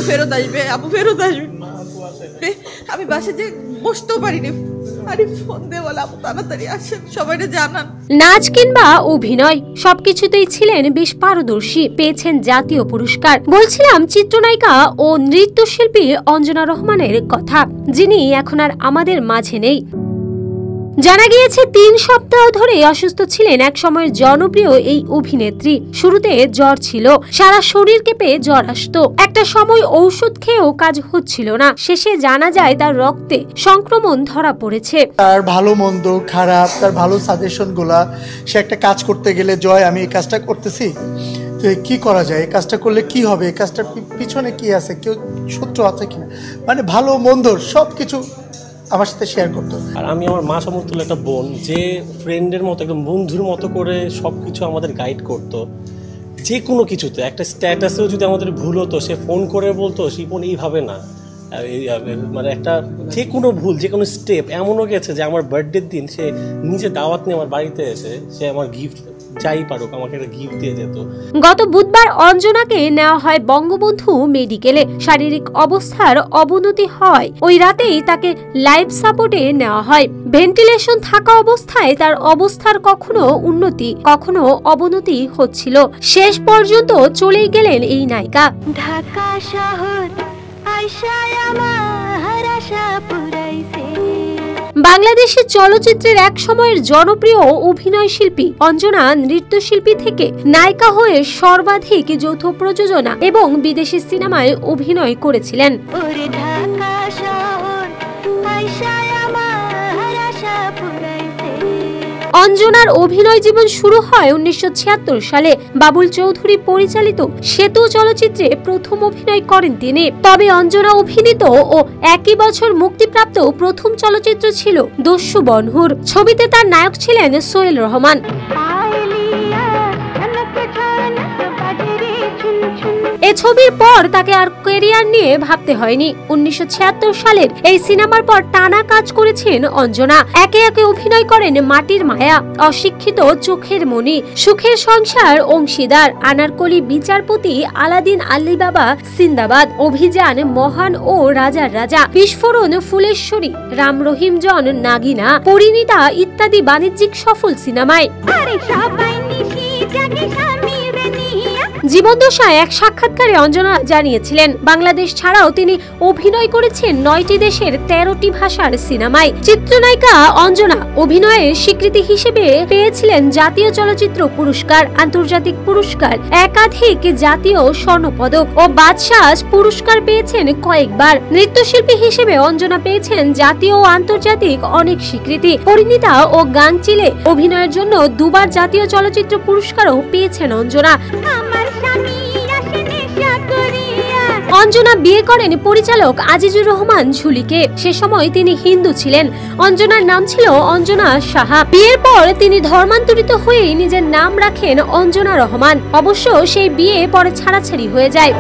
ফেরত আসবে, আপু ফেরত আসবে। আমি বাসে যে বসতেও পারিনি, আরে ফোন দিয়ে বলে আপু তাড়াতাড়ি আসেন, সবাইকে জানান। নাচ কিংবা অভিনয় সবকিছুতেই ছিলেন বেশ পারদর্শী, পেয়েছেন জাতীয় পুরস্কার। বলছিলাম চিত্রনায়িকা ও নৃত্যশিল্পী অঞ্জনা রহমানের কথা, যিনি এখন আর আমাদের মাঝে নেই। জানা গিয়েছে 3 সপ্তাহ ধরে অসুস্থ ছিলেন এক সময়ের জনপ্রিয় এই অভিনেত্রী। শুরুতে জ্বর ছিল, সারা শরীর কেঁপে জ্বর আসতো, একটা সময় ঔষধ খেয়েও কাজ হচ্ছিল না। শেষে জানা যায় তার রক্তে সংক্রমণ ধরা পড়েছে। তার ভালো মন্দ খারাপ, তার ভালো সাজেশন গুলা, সে একটা কাজ করতে গেলে জয় আমি এই কাজটা করতেছি, তো কি করা যায়, এই কাজটা করলে কি হবে, এই কাজটার পিছনে কি আছে, কেউ সূত্র আছে কিনা, মানে ভালো মন্দ সবকিছু আমার সাথে শেয়ার করতো। আর আমি আমার মা সমতুল্য একটা বোন, যে ফ্রেন্ডের মতো একদম বন্ধুর মতো করে সবকিছু আমাদের গাইড করতো। যে কোনো কিছুতে একটা স্ট্যাটাসেও যদি আমাদের ভুল হতো সে ফোন করে বলতো শিপন এইভাবে না, মানে একটা যে কোনো ভুল, যে কোনো স্টেপ। এমনও গেছে যে আমার বার্থডের দিন সে নিজে দাওয়াত নিয়ে আমার বাড়িতে এসে সে আমার গিফট যাই পারুক আমাকে একটা গিফট দিয়ে যেত। গত বুধবার অঞ্জনাকে নেওয়া হয় বঙ্গবন্ধু মেডিকেলে। শারীরিক অবস্থার অবনতি হয় ওই রাতেই তাকে লাইফ সাপোর্টে নেওয়া হয়। ভেন্টিলেশন থাকা অবস্থায় তার অবস্থার কখনো উন্নতি কখনো অবনতি হচ্ছিল। শেষ পর্যন্ত চলেই গেলেন এই নায়িকা। ঢাকা শহর আয়শায় আমার আশা পুরাইছে। বাংলাদেশের চলচ্চিত্রের এক সময়ের জনপ্রিয় অভিনয় শিল্পী অঞ্জনা নৃত্যশিল্পী থেকে নায়িকা হয়ে সর্বাধিক যৌথ প্রযোজনা এবং বিদেশি সিনেমায় অভিনয় করেছিলেন। অঞ্জনার অভিনয় জীবন শুরু হয় 1976 সালে। বাবুল চৌধুরী পরিচালিত সেতু চলচ্চিত্রে প্রথম অভিনয় করেন তিনি। তবে অঞ্জনা অভিনীত ও একই বছর মুক্তিপ্রাপ্ত প্রথম চলচ্চিত্র ছিল দস্যু বনহুর। ছবিতে তার নায়ক ছিলেন সোহেল রহমান। এ ছবির পর তাকে আর ক্যারিয়ার নিয়ে ভাবতে হয়নি। 1976 সালের এই সিনেমার পর টানা কাজ করেছেন অঞ্জনা। একে একে অভিনয় করেন মাটির মায়া, অশিক্ষিত, চোখের মনি, সুখের সংসার, অংশীদার, আনারকলি, বিচারপতি, আলাদিন, আলিবাবা, সিন্দাবাদ, অভিযান, মহান ও রাজার রাজা, বিস্ফোরণ, ফুলেশ্বরী, রাম রহিম জন, নাগিনা, পরিণীতা ইত্যাদি বাণিজ্যিক সফল সিনেমায়। জীবনদশায় এক সাক্ষাৎকারে অঞ্জনা জানিয়েছিলেন, বাংলাদেশ ছাড়াও তিনি অভিনয় করেছেন 9টি দেশের 13টি ভাষার সিনেমায়। চিত্রনায়িকা অঞ্জনা অভিনয়ের স্বীকৃতি হিসেবে পেয়েছিলেন জাতীয় চলচ্চিত্র পুরস্কার, আন্তর্জাতিক পুরস্কার, একাধিক জাতীয় স্বর্ণপদক ও বাদশাহ পুরস্কার পেয়েছেন কয়েকবার। নৃত্যশিল্পী হিসেবে অঞ্জনা পেয়েছেন জাতীয় ও আন্তর্জাতিক অনেক স্বীকৃতি। পরিণীতা ও গাংচিলে অভিনয়ের জন্য 2বার জাতীয় চলচ্চিত্র পুরস্কারও পেয়েছেন অঞ্জনা। অঞ্জনা বিয়ে করেন পরিচালক আজিজুর রহমান ঝুলিকে। সে সময় তিনি হিন্দু ছিলেন। অঞ্জনার নাম ছিল অঞ্জনা সাহা। বিয়ের পর তিনি ধর্মান্তরিত হয়ে নিজের নাম রাখেন অঞ্জনা রহমান। অবশ্য সেই বিয়ে পরে ছাড়াছাড়ি হয়ে যায়।